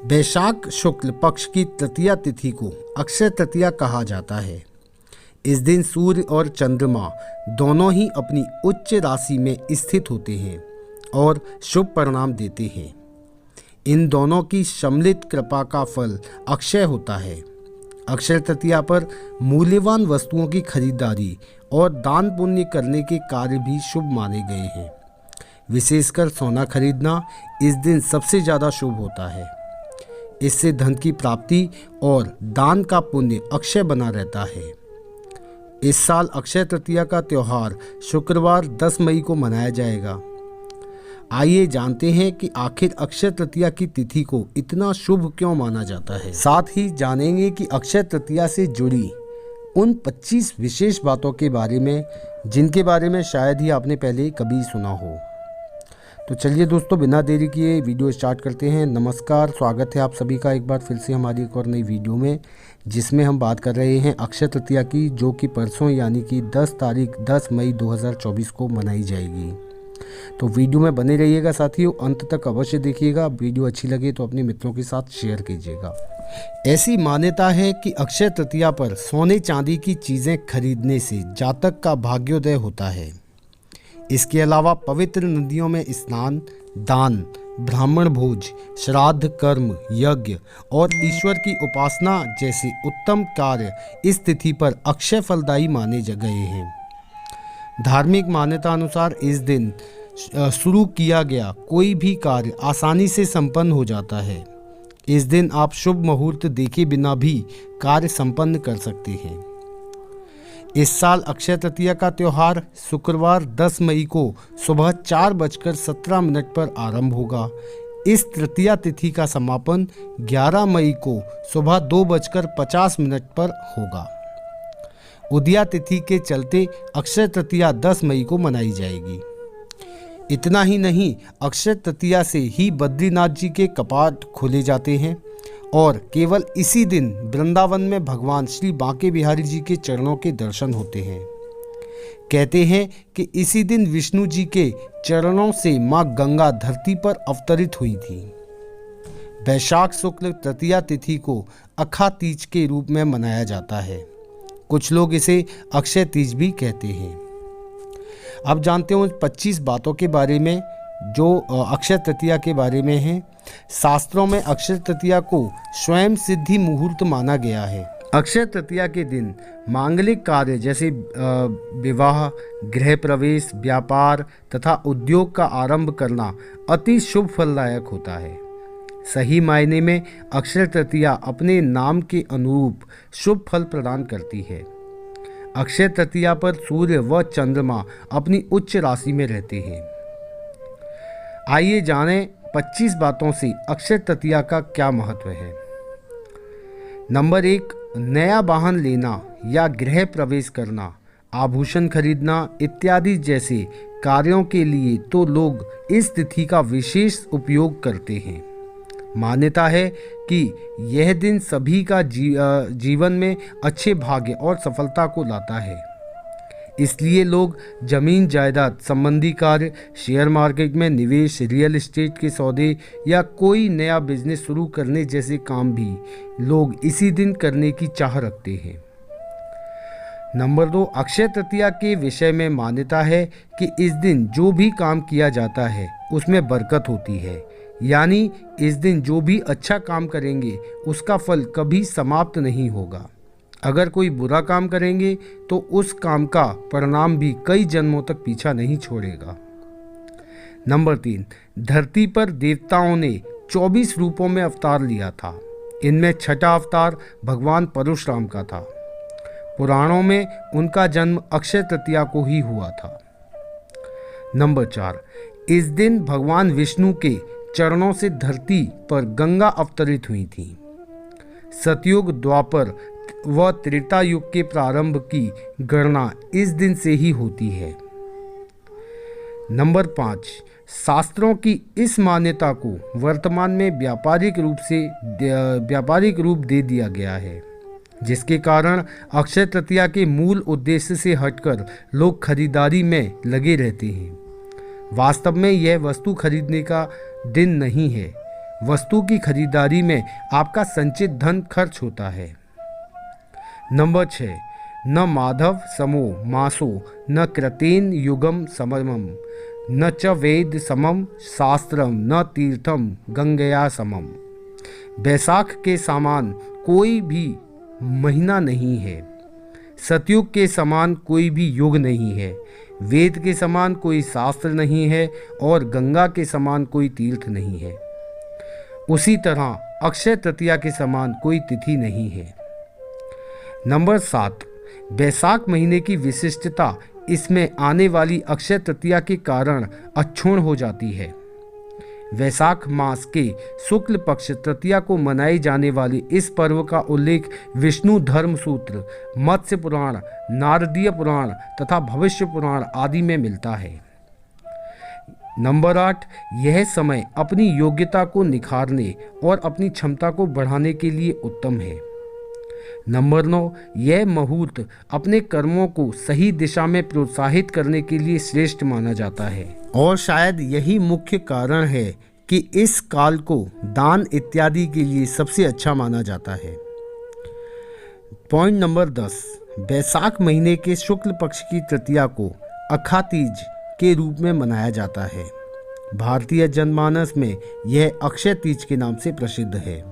वैशाख शुक्ल पक्ष की तृतीया तिथि को अक्षय तृतीया कहा जाता है। इस दिन सूर्य और चंद्रमा दोनों ही अपनी उच्च राशि में स्थित होते हैं और शुभ परिणाम देते हैं। इन दोनों की सम्मिलित कृपा का फल अक्षय होता है। अक्षय तृतीया पर मूल्यवान वस्तुओं की खरीदारी और दान पुण्य करने के कार्य भी शुभ माने गए हैं। विशेषकर सोना खरीदना इस दिन सबसे ज़्यादा शुभ होता है। इससे धन की प्राप्ति और दान का पुण्य अक्षय बना रहता है। इस साल अक्षय तृतीया का त्यौहार शुक्रवार 10 मई को मनाया जाएगा। आइए जानते हैं कि आखिर अक्षय तृतीया की तिथि को इतना शुभ क्यों माना जाता है। साथ ही जानेंगे कि अक्षय तृतीया से जुड़ी उन 25 विशेष बातों के बारे में जिनके बारे में शायद ही आपने पहले कभी सुना हो। तो चलिए दोस्तों, बिना देरी किए वीडियो स्टार्ट करते हैं। नमस्कार, स्वागत है आप सभी का एक बार फिर से हमारी एक और नई वीडियो में, जिसमें हम बात कर रहे हैं अक्षय तृतीया की, जो कि परसों यानी कि 10 मई 2024 को मनाई जाएगी। तो वीडियो में बने रहिएगा साथियों, अंत तक अवश्य देखिएगा। वीडियो अच्छी लगे तो अपने मित्रों के साथ शेयर कीजिएगा। ऐसी मान्यता है कि अक्षय तृतीया पर सोने चांदी की चीज़ें खरीदने से जातक का भाग्योदय होता है। इसके अलावा पवित्र नदियों में स्नान, दान, ब्राह्मण भोज, श्राद्ध कर्म, यज्ञ और ईश्वर की उपासना जैसे उत्तम कार्य इस तिथि पर अक्षय फलदायी माने गए हैं। धार्मिक मान्यता अनुसार इस दिन शुरू किया गया कोई भी कार्य आसानी से संपन्न हो जाता है। इस दिन आप शुभ मुहूर्त देखे बिना भी कार्य संपन्न कर सकते हैं। इस साल अक्षय तृतीया का त्यौहार शुक्रवार 10 मई को सुबह 4:17 पर आरंभ होगा। इस तृतीया तिथि का समापन 11 मई को सुबह 2:50 पर होगा। उदया तिथि के चलते अक्षय तृतीया 10 मई को मनाई जाएगी। इतना ही नहीं, अक्षय तृतीया से ही बद्रीनाथ जी के कपाट खोले जाते हैं और केवल इसी दिन वृंदावन में भगवान श्री बांके बिहारी जी के चरणों के दर्शन होते हैं। कहते हैं कि इसी दिन विष्णु जी के चरणों से माँ गंगा धरती पर अवतरित हुई थी। वैशाख शुक्ल तृतीया तिथि को अखा तीज के रूप में मनाया जाता है। कुछ लोग इसे अक्षय तीज भी कहते हैं। अब जानते हैं उन 25 बातों के बारे में जो अक्षय तृतीया के बारे में हैं। शास्त्रों में अक्षय तृतीया को स्वयं सिद्धि मुहूर्त माना गया है। अक्षय तृतीया के दिन मांगलिक कार्य जैसे विवाह, गृह प्रवेश, व्यापार तथा उद्योग का आरंभ करना अति शुभ फलदायक होता है। सही मायने में अक्षय तृतीया अपने नाम के अनुरूप शुभ फल प्रदान करती है। अक्षय तृतीया पर सूर्य व चंद्रमा अपनी उच्च राशि में रहते हैं। आइए जानें 25 बातों से अक्षय तृतीया का क्या महत्व है। नंबर 1, नया वाहन लेना या गृह प्रवेश करना, आभूषण खरीदना इत्यादि जैसे कार्यों के लिए तो लोग इस तिथि का विशेष उपयोग करते हैं। मान्यता है कि यह दिन सभी का जीवन में अच्छे भाग्य और सफलता को लाता है। इसलिए लोग जमीन जायदाद संबंधी कार्य, शेयर मार्केट में निवेश, रियल एस्टेट के सौदे या कोई नया बिजनेस शुरू करने जैसे काम भी लोग इसी दिन करने की चाह रखते हैं। नंबर 2, अक्षय तृतीया के विषय में मान्यता है कि इस दिन जो भी काम किया जाता है उसमें बरकत होती है। यानी इस दिन जो भी अच्छा काम करेंगे उसका फल कभी समाप्त नहीं होगा। अगर कोई बुरा काम करेंगे तो उस काम का परिणाम भी कई जन्मों तक पीछा नहीं छोड़ेगा। नंबर 3, धरती पर देवताओं ने 24 रूपों में अवतार लिया था। इनमें छठा अवतार भगवान परशुराम का था। पुराणों में उनका जन्म अक्षय तृतीया को ही हुआ था। नंबर 4, इस दिन भगवान विष्णु के चरणों से धरती पर गंगा अवतरित हुई थी। सतयुग, द्वापर व त्रेता युग के प्रारंभ की गणना इस दिन से ही होती है। नंबर 5, शास्त्रों की इस मान्यता को वर्तमान में व्यापारिक रूप दे दिया गया है, जिसके कारण अक्षय तृतीया के मूल उद्देश्य से हटकर लोग खरीदारी में लगे रहते हैं। वास्तव में यह वस्तु खरीदने का दिन नहीं है, वस्तु की खरीदारी में आपका संचित धन खर्च होता है। नंबर 6, न माधव समो मासो न कृतेन युगम सममम न च वेद समम शास्त्रम न तीर्थम गंगया समम। बैसाख के समान कोई भी महीना नहीं है, सतयुग के समान कोई भी युग नहीं है, वेद के समान कोई शास्त्र नहीं है और गंगा के समान कोई तीर्थ नहीं है। उसी तरह अक्षय तृतीया के समान कोई तिथि नहीं है। नंबर 7, बैसाख महीने की विशिष्टता इसमें आने वाली अक्षय तृतीया के कारण अक्षुण्ण हो जाती है। वैशाख मास के शुक्ल पक्ष तृतीया को मनाई जाने वाली इस पर्व का उल्लेख विष्णु धर्म सूत्र, मत्स्य पुराण, नारदीय पुराण तथा भविष्य पुराण आदि में मिलता है। नंबर 8, यह समय अपनी योग्यता को निखारने और अपनी क्षमता को बढ़ाने के लिए उत्तम है। नंबर 9, यह मुहूर्त अपने कर्मों को सही दिशा में प्रोत्साहित करने के लिए श्रेष्ठ माना जाता है और शायद यही मुख्य कारण है कि इस काल को दान इत्यादि के लिए सबसे अच्छा माना जाता है। पॉइंट नंबर 10, बैसाख महीने के शुक्ल पक्ष की तृतीया को अखा तीज के रूप में मनाया जाता है। भारतीय जनमानस में यह अक्षय तीज के नाम से प्रसिद्ध है।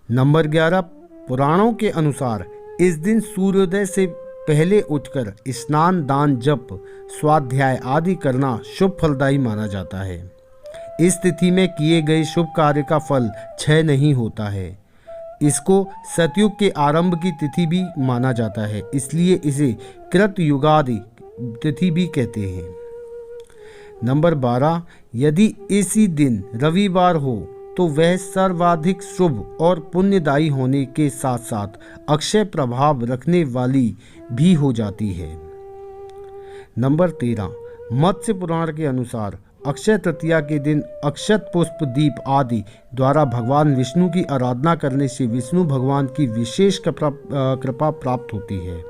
नंबर 11, पुराणों के अनुसार इस दिन सूर्योदय से पहले उठकर स्नान, दान, जप, स्वाध्याय आदि करना शुभ फलदायी माना जाता है। इस तिथि में किए गए शुभ कार्य का फल क्षय नहीं होता है। इसको सतयुग के आरंभ की तिथि भी माना जाता है, इसलिए इसे कृत युगादि तिथि भी कहते हैं। नंबर 12, यदि इसी दिन रविवार हो तो वह सर्वाधिक शुभ और पुण्यदायी होने के साथ साथ अक्षय प्रभाव रखने वाली भी हो जाती है। नंबर 13, मत्स्य पुराण के अनुसार अक्षय तृतीया के दिन अक्षत पुष्प दीप आदि द्वारा भगवान विष्णु की आराधना करने से विष्णु भगवान की विशेष कृपा प्राप्त होती है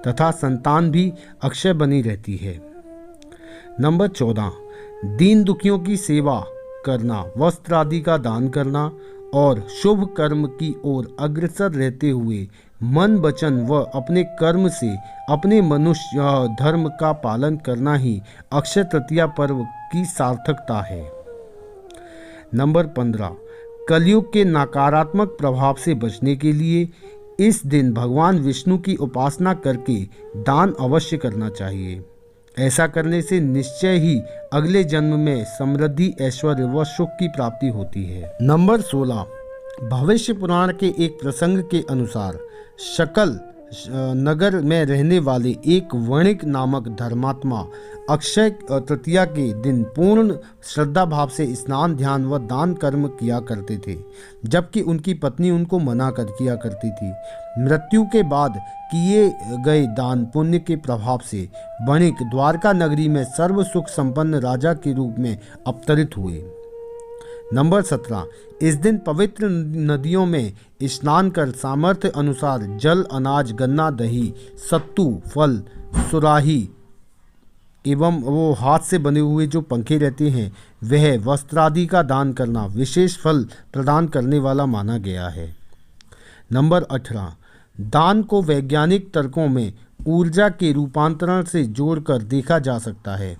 तथा संतान भी अक्षय बनी रहती है। नंबर 14, दीन दुखियों की सेवा करना, वस्त्र आदि का दान करना और शुभ कर्म की ओर अग्रसर रहते हुए मन, वचन व अपने कर्म से अपने मनुष्य धर्म का पालन करना ही अक्षय तृतीया पर्व की सार्थकता है। नंबर 15, कलयुग के नकारात्मक प्रभाव से बचने के लिए इस दिन भगवान विष्णु की उपासना करके दान अवश्य करना चाहिए। ऐसा करने से निश्चय ही अगले जन्म में समृद्धि, ऐश्वर्य व सुख की प्राप्ति होती है। नंबर 16, भविष्य पुराण के एक प्रसंग के अनुसार शकल नगर में रहने वाले एक वणिक नामक धर्मात्मा अक्षय तृतीया के दिन पूर्ण श्रद्धा भाव से स्नान, ध्यान व दान कर्म किया करते थे, जबकि उनकी पत्नी उनको मना कर किया करती थी। मृत्यु के बाद किए गए दान पुण्य के प्रभाव से वणिक द्वारका नगरी में सर्व सुख संपन्न राजा के रूप में अवतरित हुए। नंबर 17, इस दिन पवित्र नदियों में स्नान कर सामर्थ्य अनुसार जल, अनाज, गन्ना, दही, सत्तू, फल, सुराही एवं वो हाथ से बने हुए जो पंखे रहते हैं वह वस्त्रादि का दान करना विशेष फल प्रदान करने वाला माना गया है। नंबर 18, दान को वैज्ञानिक तर्कों में ऊर्जा के रूपांतरण से जोड़कर देखा जा सकता है।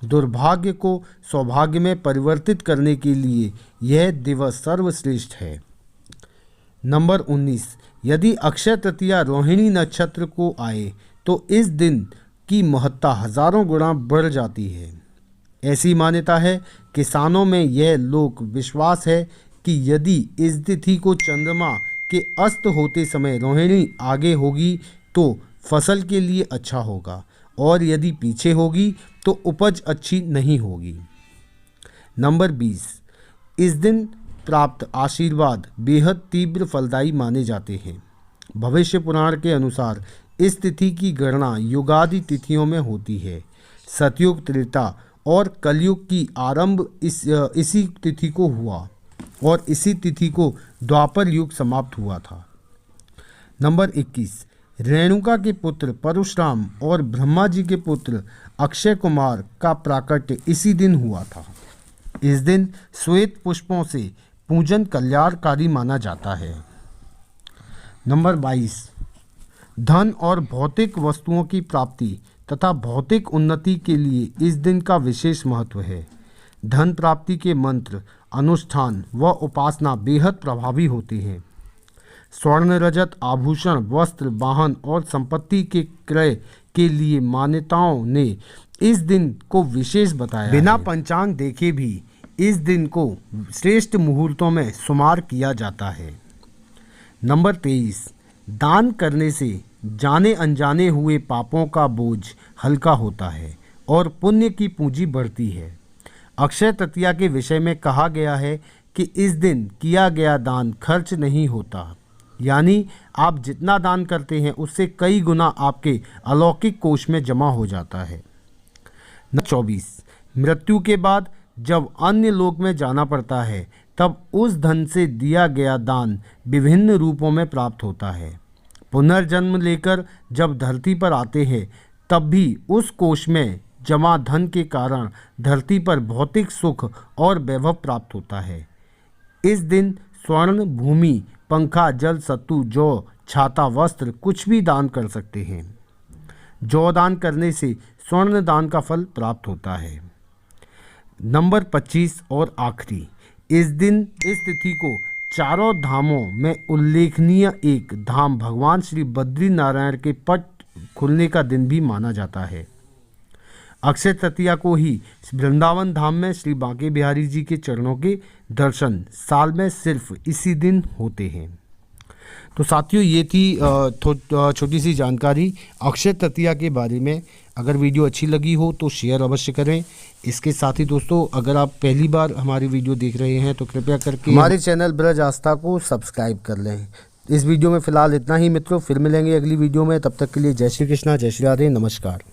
दुर्भाग्य को सौभाग्य में परिवर्तित करने के लिए यह दिवस सर्वश्रेष्ठ है। नंबर 19, यदि अक्षय तृतीया रोहिणी नक्षत्र को आए तो इस दिन की महत्ता हजारों गुना बढ़ जाती है। ऐसी मान्यता है, किसानों में यह लोक विश्वास है कि यदि इस तिथि को चंद्रमा के अस्त होते समय रोहिणी आगे होगी तो फसल के लिए अच्छा होगा और यदि पीछे होगी तो उपज अच्छी नहीं होगी। नंबर 20, इस दिन प्राप्त आशीर्वाद बेहद तीव्र फलदायी माने जाते हैं। भविष्य पुराण के अनुसार इस तिथि की गणना युगादि तिथियों में होती है। सतयुग, त्रेता और कलयुग की आरंभ इसी तिथि को हुआ और इसी तिथि को द्वापर युग समाप्त हुआ था। नंबर 21, रेणुका के पुत्र परशुराम और ब्रह्मा जी के पुत्र अक्षय कुमार का प्राकट्य इसी दिन हुआ था। इस दिन श्वेत पुष्पों से पूजन कल्याणकारी माना जाता है। नंबर 22, धन और भौतिक वस्तुओं की प्राप्ति तथा भौतिक उन्नति के लिए इस दिन का विशेष महत्व है। धन प्राप्ति के मंत्र, अनुष्ठान व उपासना बेहद प्रभावी होते हैं। स्वर्ण रजत आभूषण, वस्त्र, वाहन और संपत्ति के क्रय के लिए मान्यताओं ने इस दिन को विशेष बताया। बिना पंचांग देखे भी इस दिन को श्रेष्ठ मुहूर्तों में शुमार किया जाता है। नंबर 23, दान करने से जाने अनजाने हुए पापों का बोझ हल्का होता है और पुण्य की पूंजी बढ़ती है। अक्षय तृतीया के विषय में कहा गया है कि इस दिन किया गया दान खर्च नहीं होता, यानी आप जितना दान करते हैं उससे कई गुना आपके अलौकिक कोष में जमा हो जाता है। 24, मृत्यु के बाद जब अन्य लोक में जाना पड़ता है तब उस धन से दिया गया दान विभिन्न रूपों में प्राप्त होता है। पुनर्जन्म लेकर जब धरती पर आते हैं तब भी उस कोष में जमा धन के कारण धरती पर भौतिक सुख और वैभव प्राप्त होता है। इस दिन स्वर्ण, भूमि, पंखा, जल, सत्तू, जौ, छाता, वस्त्र कुछ भी दान कर सकते हैं। जौ दान करने से स्वर्ण दान का फल प्राप्त होता है। नंबर 25 और आखिरी, इस दिन इस तिथि को चारों धामों में उल्लेखनीय एक धाम भगवान श्री बद्री नारायण के पट खुलने का दिन भी माना जाता है। अक्षय तृतीया को ही वृंदावन धाम में श्री बांके बिहारी जी के चरणों के दर्शन साल में सिर्फ इसी दिन होते हैं। तो साथियों, ये थी छोटी सी जानकारी अक्षय तृतीया के बारे में। अगर वीडियो अच्छी लगी हो तो शेयर अवश्य करें। इसके साथ ही दोस्तों, अगर आप पहली बार हमारी वीडियो देख रहे हैं तो कृपया करके हमारे चैनल ब्रज आस्था को सब्सक्राइब कर लें। इस वीडियो में फ़िलहाल इतना ही मित्रों, फिर मिलेंगे अगली वीडियो में। तब तक के लिए जय श्री कृष्णा, जय श्री राधे, नमस्कार।